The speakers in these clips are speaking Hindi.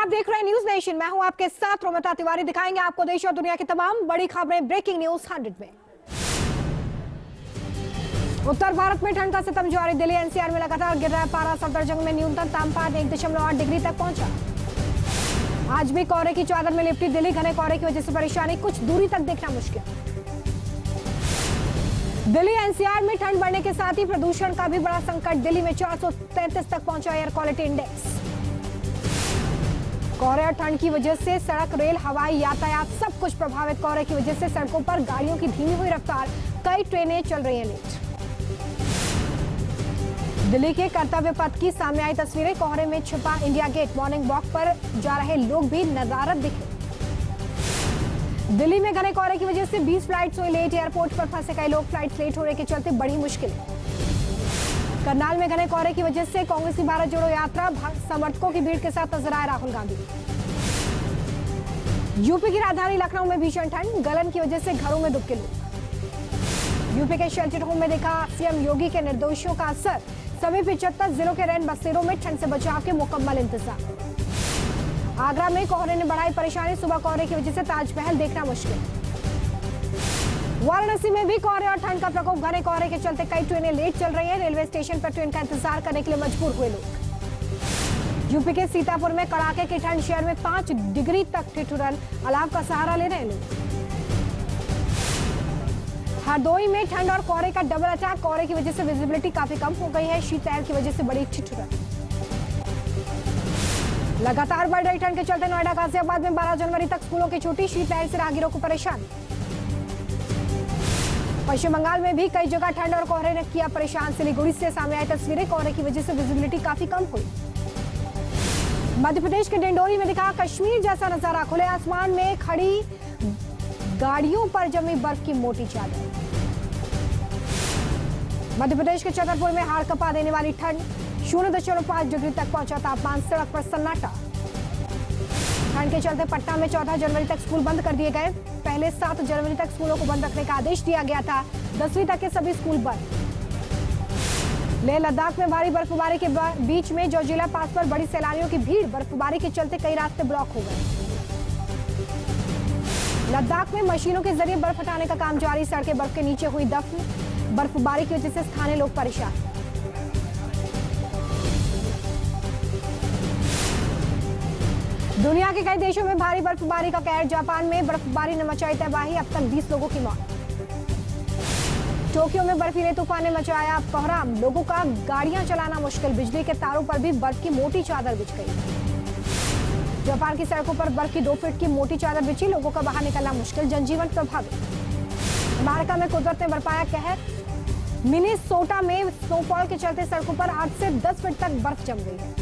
आप देख रहे हैं न्यूज नेशन। मैं हूं आपके साथ रोमिता तिवारी। दिखाएंगे आपको देश और दुनिया की तमाम बड़ी खबरें ब्रेकिंग न्यूज 100 में। उत्तर भारत में ठंड का सितम जारी। दिल्ली एनसीआर में लगातार गिर रहा है पारा। सफदरजंग में न्यूनतम तापमान 1.8 डिग्री तक पहुंचा। आज भी कोहरे की चादर में लिपटी दिल्ली। घने कोहरे की वजह से परेशानी, कुछ दूरी तक देखना मुश्किल। दिल्ली एनसीआर में ठंड बढ़ने के साथ ही प्रदूषण का भी बड़ा संकट। दिल्ली में 433 तक पहुंचा एयर क्वालिटी इंडेक्स। कोहरे और ठंड की वजह से सड़क, रेल, हवाई यातायात सब कुछ प्रभावित। कोहरे की वजह से सड़कों पर गाड़ियों की धीमी हुई रफ्तार, कई ट्रेनें चल रही हैं लेट। दिल्ली के कर्तव्य पथ की सामने आई तस्वीरें। कोहरे में छिपा इंडिया गेट। मॉर्निंग वॉक पर जा रहे लोग भी नजारत दिखे। दिल्ली में घने कोहरे की वजह से 20 फ्लाइट्स हुई लेट। एयरपोर्ट पर फंसे कई लोग। फ्लाइट्स लेट होने के चलते बड़ी मुश्किलें। करनाल में घने कोहरे की वजह से कांग्रेस की भारत जोड़ो यात्रा, समर्थकों की भीड़ के साथ नजर आए राहुल गांधी। यूपी की राजधानी लखनऊ में भीषण ठंड। गलन की वजह से घरों में दुबके लोग। यूपी के शेल्टर होम में देखा सीएम योगी के निर्देशों का असर। सभी 75 जिलों के रैन बसेरों में ठंड से बचाव के मुकम्मल इंतजाम। आगरा में कोहरे ने बढ़ाई परेशानी। सुबह कोहरे की वजह से ताजमहल देखना मुश्किल। वाराणसी में भी कोहरे और ठंड का प्रकोप। घने कोहरे के चलते कई ट्रेनें लेट चल रही हैं। रेलवे स्टेशन पर ट्रेन का इंतजार करने के लिए मजबूर हुए लोग। यूपी के सीतापुर में कड़ाके की ठंड। शहर में 5 डिग्री तक ठिठुरन। अलाव का सहारा ले रहे हैं लोग। हरदोई में ठंड और कोहरे का डबल अटैक। कोहरे की वजह से विजिबिलिटी काफी कम हो गई है। शीतलहर की वजह से बड़ी ठिठुरन। लगातार बढ़ रही ठंड के चलते नोएडा, गाजियाबाद में 12 जनवरी तक स्कूलों की छुट्टी। शीतलहर से राहगीरों को परेशान। पश्चिम बंगाल में भी कई जगह ठंड और कोहरे ने किया परेशान। सिलीगुड़ी से सामने आई तस्वीरें। कोहरे की वजह से विजिबिलिटी काफी कम हुई। मध्य प्रदेश के डिंडोरी में दिखा कश्मीर जैसा नजारा। खुले आसमान में खड़ी गाड़ियों पर जमी बर्फ की मोटी चादर। मध्य प्रदेश के छतरपुर में हाड़ कपा देने वाली ठंड। 0.5 डिग्री तक पहुंचा तापमान। सड़क पर सन्नाटा। ठंड के चलते पटना में 14 जनवरी तक स्कूल बंद कर दिए गए। पहले 7 जनवरी तक स्कूलों को बंद रखने का आदेश दिया गया था। 10वीं तक के सभी स्कूल बंद। लेह लद्दाख में भारी बर्फबारी के बीच में जोजिला पास पर बड़ी सैलानियों की भीड़। बर्फबारी के चलते कई रास्ते ब्लॉक हो गए। लद्दाख में मशीनों के जरिए बर्फ हटाने का काम जारी। सड़कें बर्फ के नीचे हुई दफन। बर्फबारी की वजह से स्थानीय लोग परेशान। दुनिया के कई देशों में भारी बर्फबारी का कहर। जापान में बर्फबारी ने मचाई तबाही। अब तक 20 लोगों की मौत। टोक्यो में बर्फीले तूफान ने मचाया कोहराम। लोगों का गाड़ियां चलाना मुश्किल। बिजली के तारों पर भी बर्फ की मोटी चादर बिछ गई। जापान की सड़कों पर बर्फ की 2 फीट की मोटी चादर बिछी। लोगों का बाहर निकलना मुश्किल। जनजीवन प्रभावित। अमेरिका में कुदरत ने बरपाया कहर। मिनेसोटा में स्नोफॉल के चलते सड़कों पर 8 से 10 फीट तक बर्फ जम गई है।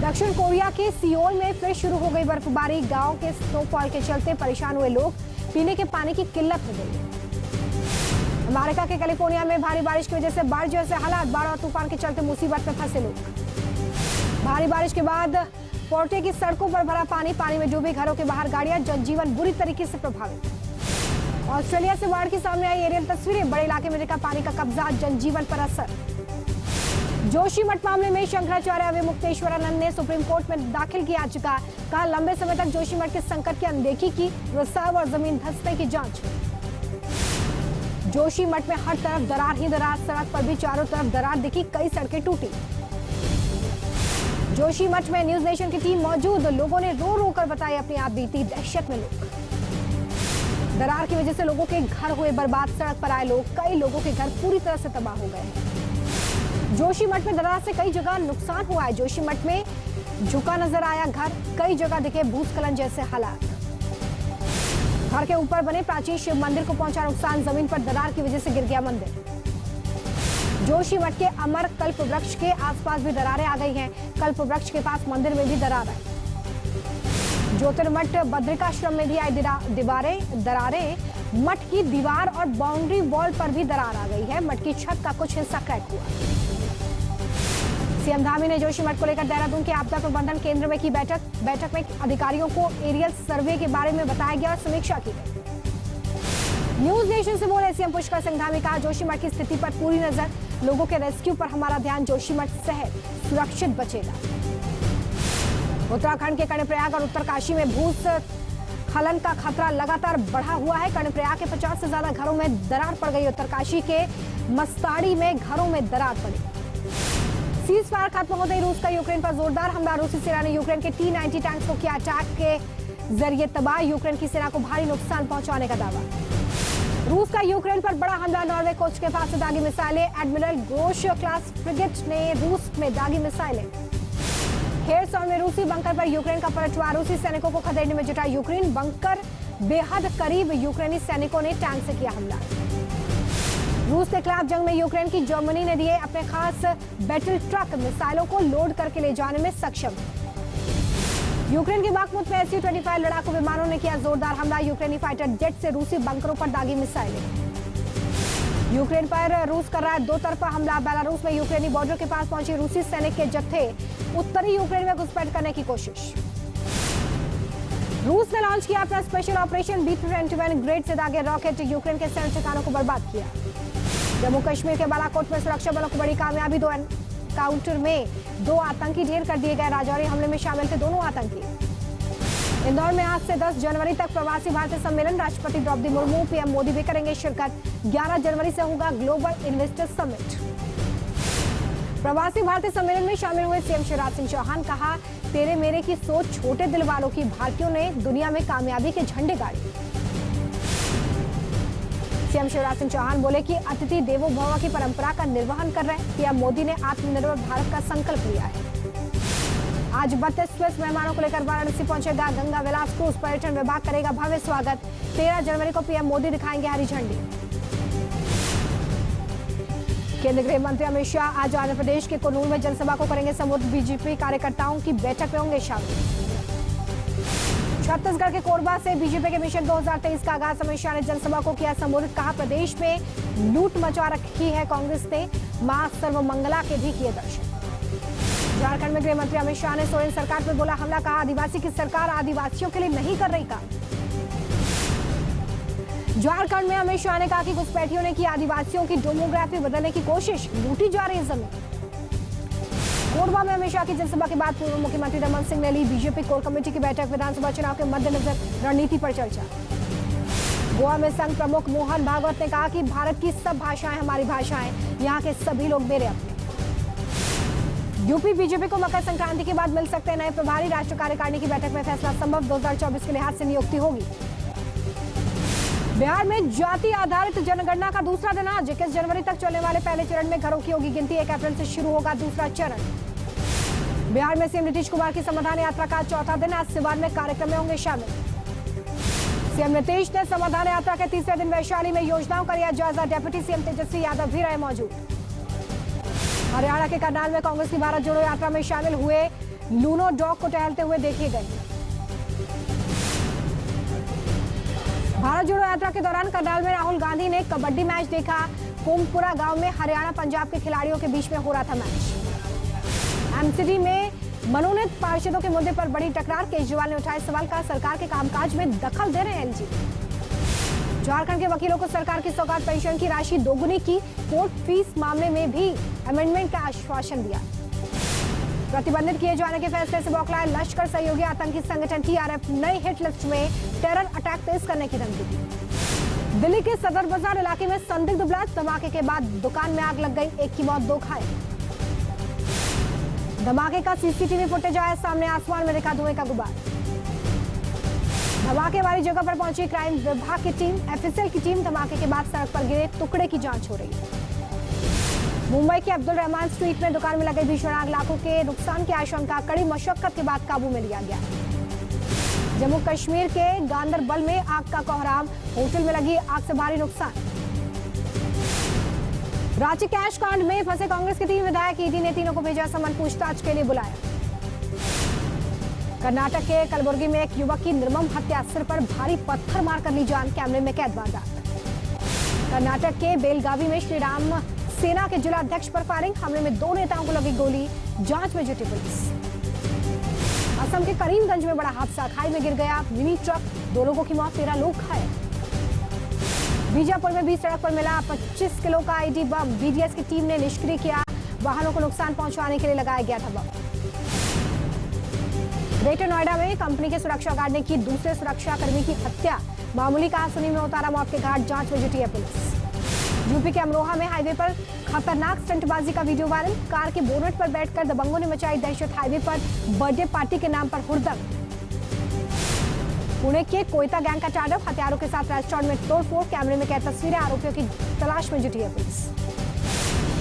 दक्षिण कोरिया के सियोल में फिर शुरू हो गई बर्फबारी। गांव के स्नोफॉल के चलते परेशान हुए लोग। पीने के पानी की किल्लत हो गई। अमेरिका के कैलिफोर्निया में भारी बारिश की वजह से बाढ़ जैसे हालात। बाढ़ और तूफान के चलते मुसीबत में फंसे लोग। भारी बारिश के बाद पोर्टे की सड़कों पर भरा पानी। पानी में डूबी घरों के बाहर गाड़ियां। जनजीवन बुरी तरीके से प्रभावित। ऑस्ट्रेलिया से बाढ़ की सामने आई एरियल तस्वीरें। बड़े इलाके में देखा पानी का कब्जा। जनजीवन पर असर। जोशीमठ मामले में शंकराचार्य अविमुक्तेश्वरानंद ने सुप्रीम कोर्ट में दाखिल की याचिका। कहा लंबे समय तक जोशीमठ के संकट की अनदेखी की। रिसाव और जमीन धंसने की जांच। जोशीमठ में हर तरफ दरार ही दरार। सड़क पर भी चारों तरफ दरार दिखी। कई सड़कें टूटी। जोशीमठ में न्यूज नेशन की टीम मौजूद। लोगों ने रो रो कर बताई अपनी आप बीती। दहशत में लोग। दरार की वजह से लोगों के घर हुए बर्बाद। सड़क पर आए लोग। कई लोगों के घर पूरी तरह से तबाह हो गए। जोशीमठ में दरार से कई जगह नुकसान हुआ है। जोशीमठ में झुका नजर आया घर। कई जगह दिखे भूस्खलन जैसे हालात। घर के ऊपर बने प्राचीन शिव मंदिर को पहुंचा नुकसान। जमीन पर दरार की वजह से गिर गया मंदिर। जोशीमठ के अमर कल्प वृक्ष के आसपास भी दरारें आ गई हैं। कल्प वृक्ष के पास मंदिर में भी दरार आई। ज्योतिर्मठ बद्रिकाश्रम में भी आई दरारें। मठ की दीवार और बाउंड्री वॉल पर भी दरार आ गई है। मठ की छत का कुछ हिस्सा क्रैक हुआ। सीएम धामी ने जोशीमठ को लेकर देहरादून के आपदा प्रबंधन केंद्र में की बैठक में अधिकारियों को एरियल सर्वे के बारे में बताया गया और समीक्षा की गई। न्यूज नेशन से बोले सीएम पुष्कर सिंह धामी। कहा जोशीमठ की स्थिति पर पूरी नजर। लोगों के रेस्क्यू पर हमारा ध्यान। जोशीमठ शहर सुरक्षित बचेगा। उत्तराखंड के कर्णप्रयाग और उत्तरकाशी में भूस्खलन का खतरा लगातार बढ़ा हुआ है। कर्णप्रयाग के 50 से ज्यादा घरों में दरार पड़ गई। उत्तरकाशी के मस्ताड़ी में घरों में दरार पड़ी। सीज फायर खत्म होते ही रूस का यूक्रेन पर जोरदार हमला। रूसी सेना ने यूक्रेन के T-90 टैंक्स को किया अटैक के जरिए तबाह। यूक्रेन की सेना को भारी नुकसान पहुंचाने का दावा। रूस का यूक्रेन पर बड़ा हमला। नॉर्वे कोस्ट के पास से दागी मिसाइलें। एडमिरल ग्रोश क्लास फ्रिगेट ने रूस में दागी मिसाइलें। खेरसॉन में रूसी बंकर पर यूक्रेन का पलटवार। रूसी सैनिकों को खदेड़ने में जुटा यूक्रेन। बंकर बेहद करीब यूक्रेनी सैनिकों ने टैंक से किया हमला। रूस के खिलाफ जंग में यूक्रेन की जर्मनी ने दिए अपने खास बैटल ट्रक मिसाइलों को लोड करके ले जाने में सक्षम। यूक्रेन के बाखमुत में Su-25 लड़ाकू विमानों ने किया जोरदार हमला। यूक्रेनी फाइटर जेट से रूसी बंकरों पर दागी मिसाइलें। यूक्रेन पर रूस कर रहा है दो तरफा हमला। बेलारूस में यूक्रेनी बॉर्डर के पास पहुंची रूसी सैनिक के जत्थे उत्तरी यूक्रेन में घुसपैठ करने की कोशिश। रूस ने लॉन्च किया अपना स्पेशल ऑपरेशन B-21 ग्रेड से दागे रॉकेट। यूक्रेन के सैन्य ठिकानों को बर्बाद किया। जम्मू कश्मीर के बालाकोट में सुरक्षा बलों को बड़ी कामयाबी। 2 एनकाउंटर में 2 आतंकी ढेर कर दिए गए। राजौरी हमले में शामिल थे दोनों आतंकी। इंदौर में आज से 10 जनवरी तक प्रवासी भारतीय सम्मेलन। राष्ट्रपति द्रौपदी मुर्मू, पीएम मोदी भी करेंगे शिरकत। 11 जनवरी से होगा ग्लोबल इन्वेस्टर समिट। प्रवासी भारतीय सम्मेलन में शामिल हुए सीएम शिवराज सिंह चौहान। कहा, तेरे मेरे की सोच छोटे दिल वालों की। भारतीयों ने दुनिया में कामयाबी के झंडे गाड़े। सीएम शिवराज सिंह चौहान बोले कि अतिथि देवो भव की परंपरा का निर्वहन कर रहे हैं। पीएम मोदी ने आत्मनिर्भर भारत का संकल्प लिया है। आज 32 स्विस मेहमानों को लेकर वाराणसी पहुंचेगा गंगा विलास क्रूज। पर्यटन विभाग करेगा भव्य स्वागत। 13 जनवरी को पीएम मोदी दिखाएंगे हरी झंडी। केंद्रीय गृह मंत्री अमित शाह आज आंध्र प्रदेश के कुर्नूल में जनसभा को करेंगे संबोधित। बीजेपी कार्यकर्ताओं की बैठक में होंगे शामिल। छत्तीसगढ़ के कोरबा से बीजेपी के मिशन 2023 का आगाज। अमित शाह ने जनसभा को किया संबोधित। कहा, प्रदेश में लूट मचा रखी है कांग्रेस ने। मां सर्वमंगला के भी किए दर्शन। झारखंड में गृह मंत्री अमित शाह ने सोरेन सरकार पर बोला हमला। कहा, आदिवासी की सरकार आदिवासियों के लिए नहीं कर रही काम। झारखंड में अमित शाह ने कहा कि घुसपैठियों ने की आदिवासियों की डेमोग्राफी बदलने की कोशिश। लूटी जा रही जमीन। कोरबा में अमित शाह की जनसभा के बाद पूर्व मुख्यमंत्री रमन सिंह ने ली बीजेपी कोर कमेटी की बैठक। विधानसभा चुनाव के मद्देनजर रणनीति पर चर्चा। गोवा में संघ प्रमुख मोहन भागवत ने कहा कि भारत की सब भाषाएं हमारी भाषाएं। यहाँ के सभी लोग मेरे अपने। यूपी बीजेपी को मकर संक्रांति के बाद मिल सकते हैं नए प्रभारी। राष्ट्रीय कार्यकारिणी की बैठक में फैसला संभव। 2024 के लिहाज से नियुक्ति होगी। बिहार में जाति आधारित जनगणना का दूसरा दिन आज 21 जनवरी तक चलने वाले पहले चरण में घरों की होगी गिनती। 1 अप्रैल से शुरू होगा दूसरा चरण। बिहार में सीएम नीतीश कुमार की समाधान यात्रा का चौथा दिन। आज सिवान में कार्यक्रम में होंगे शामिल। सीएम नीतीश ने समाधान यात्रा के तीसरे दिन वैशाली में योजनाओं का लिया जायजा। डिप्टी सीएम तेजस्वी यादव भी रहे मौजूद। हरियाणा के करनाल में कांग्रेस की भारत जोड़ो यात्रा में शामिल हुए लूनो डॉग को टहलते हुए देखे गए। भारत जोड़ो यात्रा के दौरान करनाल में राहुल गांधी ने कबड्डी मैच देखा। कोमपुरा गांव में हरियाणा पंजाब के खिलाड़ियों के बीच में हो रहा था मैच। एमसीडी में मनोनीत पार्षदों के मुद्दे पर बड़ी टकरार। केजरीवाल ने उठाए सवाल। का सरकार के कामकाज में दखल दे रहे हैं एलजी। झारखंड के वकीलों को सरकार की सौगात पेंशन की राशि दोगुनी की। कोर्ट फीस मामले में भी अमेंडमेंट का आश्वासन दिया। प्रतिबंधित किए जाने के फैसले से बौखलाए लश्कर सहयोगी आतंकी संगठन टीआरएफ। नई हिट लिस्ट में टेरर अटैक तेज करने की धमकी दी। दिल्ली के सदर बाजार इलाके में संदिग्ध ब्लास्ट। धमाके के बाद दुकान में आग लग गई। 1 की मौत 2 घायल। धमाके का सीसीटीवी फुटेज आया सामने। आसमान में दिखा धुएं का गुबार। धमाके वाली जगह पर पहुंची क्राइम विभाग की टीम, एफएसएल की टीम। धमाके के बाद सड़क पर गिरे टुकड़े की जांच हो रही है। मुंबई के अब्दुल रहमान स्ट्रीट में दुकान में लगी भीषण आग। लाखों के नुकसान की आशंका। कड़ी मशक्कत के बाद काबू में लिया गया। जम्मू कश्मीर के गांदरबल में आग का कोहराम। होटल में लगी आग से भारी नुकसान। रांची कैश कांड में फंसे कांग्रेस के 3 विधायक। ईडी ने तीनों को भेजा समन। पूछताछ के लिए बुलाया। कर्नाटक के कलबुर्गी में एक युवक की निर्मम हत्या। सिर पर भारी पत्थर मारकर ली जान। कैमरे में कैद वारदात। कर्नाटक के बेलगावी में श्री राम सेना के जिला अध्यक्ष पर फायरिंग। हमले में 2 नेताओं को लगी गोली। जांच में जुटी पुलिस। असम के करीमगंज में बड़ा हादसा। खाई में गिर गया मिनी ट्रक। 2 लोगों की मौत, 13 लोग घायल। बीजापुर में बीच सड़क पर मिला 25 किलो का आईडी बम। बीडीएस की टीम ने निष्क्रिय किया। वाहनों को नुकसान पहुंचाने के लिए लगाया गया था बम। ग्रेटर नोएडा में कंपनी के सुरक्षा गार्ड ने की दूसरे सुरक्षा कर्मी की हत्या। मामूली कहासुनी में उतारा मौत के घाट, जांच में जुटी है पुलिस। यूपी के अमरोहा में हाईवे पर खतरनाक स्टंटबाजी का वीडियो वायरल। कार के बोनट पर बैठकर दबंगों ने मचाई दहशत। हाईवे पर बर्थडे पार्टी के नाम पर हुड़दंग। पुणे के कोयता गैंग का टारगेट, हथियारों के साथ रेस्टोरेंट में तोड़फोड़। कैमरे में कैद तस्वीरें, आरोपियों की तलाश में जुटी है पुलिस।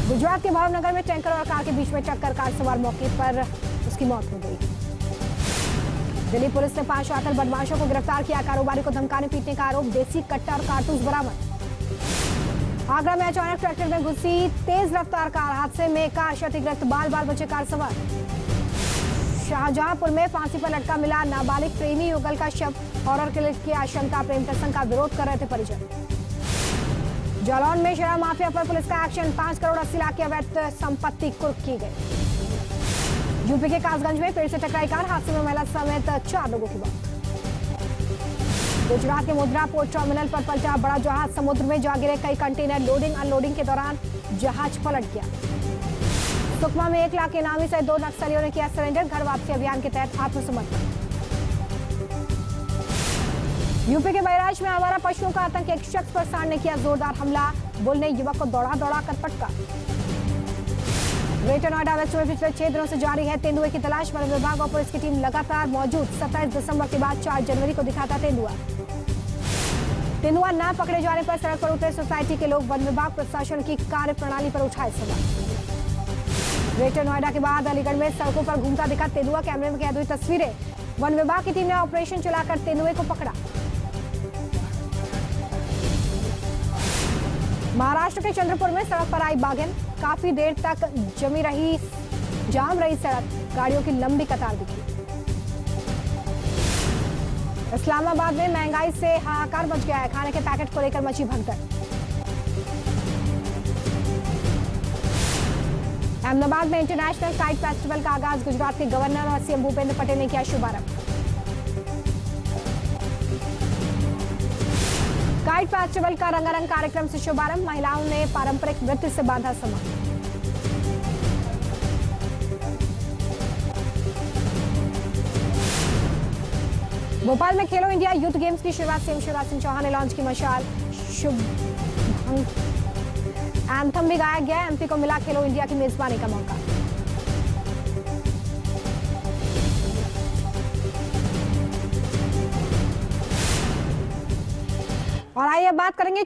गुजरात के भावनगर में टैंकर और कार के बीच में टक्कर, कार सवार मौके पर उसकी मौत हो गई। दिल्ली पुलिस ने 5 आतंकी बदमाशों को गिरफ्तार किया। कारोबारी को धमकाने पीटने का आरोप, देसी कट्टा और कारतूस बरामद। आगरा में अचानक ट्रैक्टर में घुसी तेज रफ्तार कार, हादसे में कार क्षतिग्रस्त, बाल बाल बचे कार सवार। शाहजहांपुर में फांसी पर लटका मिला नाबालिग प्रेमी युगल का शव, हॉरर किलर की आशंका, प्रेम प्रसंग का विरोध कर रहे थे परिजन। जालौन में शराब माफिया पर पुलिस का एक्शन, 5 करोड़ 80 लाख की अवैध संपत्ति कुर्क की गई। यूपी के कासगंज में पेड़ से टकराई कार, हादसे में महिला समेत 4 लोगों की मौत। गुजरात के मुद्रा पोर्ट टर्मिनल पर पलटा बड़ा जहाज, समुद्र में जा गिरे कई कंटेनर। लोडिंग अनलोडिंग के दौरान जहाज पलट गया। सुकमा में 1 लाख इनामी से 2 नक्सलियों ने किया सरेंडर, घर वापसी अभियान के तहत आत्मसमर्पण। यूपी के बहराइच में आवारा पशुओं का आतंक, एक शख्स पर सांड ने किया जोरदार हमला, बुल ने युवक को दौड़ा कर पटका। ग्रेटर नोएडा वेस्ट में पिछले 6 दिनों से जारी है तेंदुए की तलाश। वन विभाग और पुलिस की टीम लगातार मौजूद। 27 दिसंबर के बाद 4 जनवरी को दिखा था तेंदुआ। तेंदुआ न पकड़े जाने पर सड़क पर उतरे सोसाइटी के लोग, वन विभाग प्रशासन की कार्य प्रणाली पर उठाए सवाल। ग्रेटर नोएडा के बाद अलीगढ़ में सड़कों पर घूमता दिखा तेंदुआ, कैमरे में कैद हुई तस्वीरें। वन विभाग की टीम ने ऑपरेशन चलाकर तेंदुए को पकड़ा। महाराष्ट्र के चंद्रपुर में सड़क पर आई बाघिन, काफी देर तक जाम रही सड़क, गाड़ियों की लंबी कतार दिखी। इस्लामाबाद में महंगाई से हाहाकार मच गया है, खाने के पैकेट को लेकर मची भगदड़। अहमदाबाद में इंटरनेशनल काइट फेस्टिवल का आगाज, गुजरात के गवर्नर और सीएम भूपेंद्र पटेल ने किया शुभारंभ। काइट फेस्टिवल का रंगारंग कार्यक्रम से शुभारंभ, महिलाओं ने पारंपरिक नृत्य से बांधा समा। भोपाल में खेलो इंडिया यूथ गेम्स की शुरुआत, सीएम शिवराज सिंह चौहान ने लॉन्च की मशाल, शुभ एंथम भी गाया गया। एमपी को मिला खेलो इंडिया की मेजबानी का मौका। और आइए अब बात करेंगे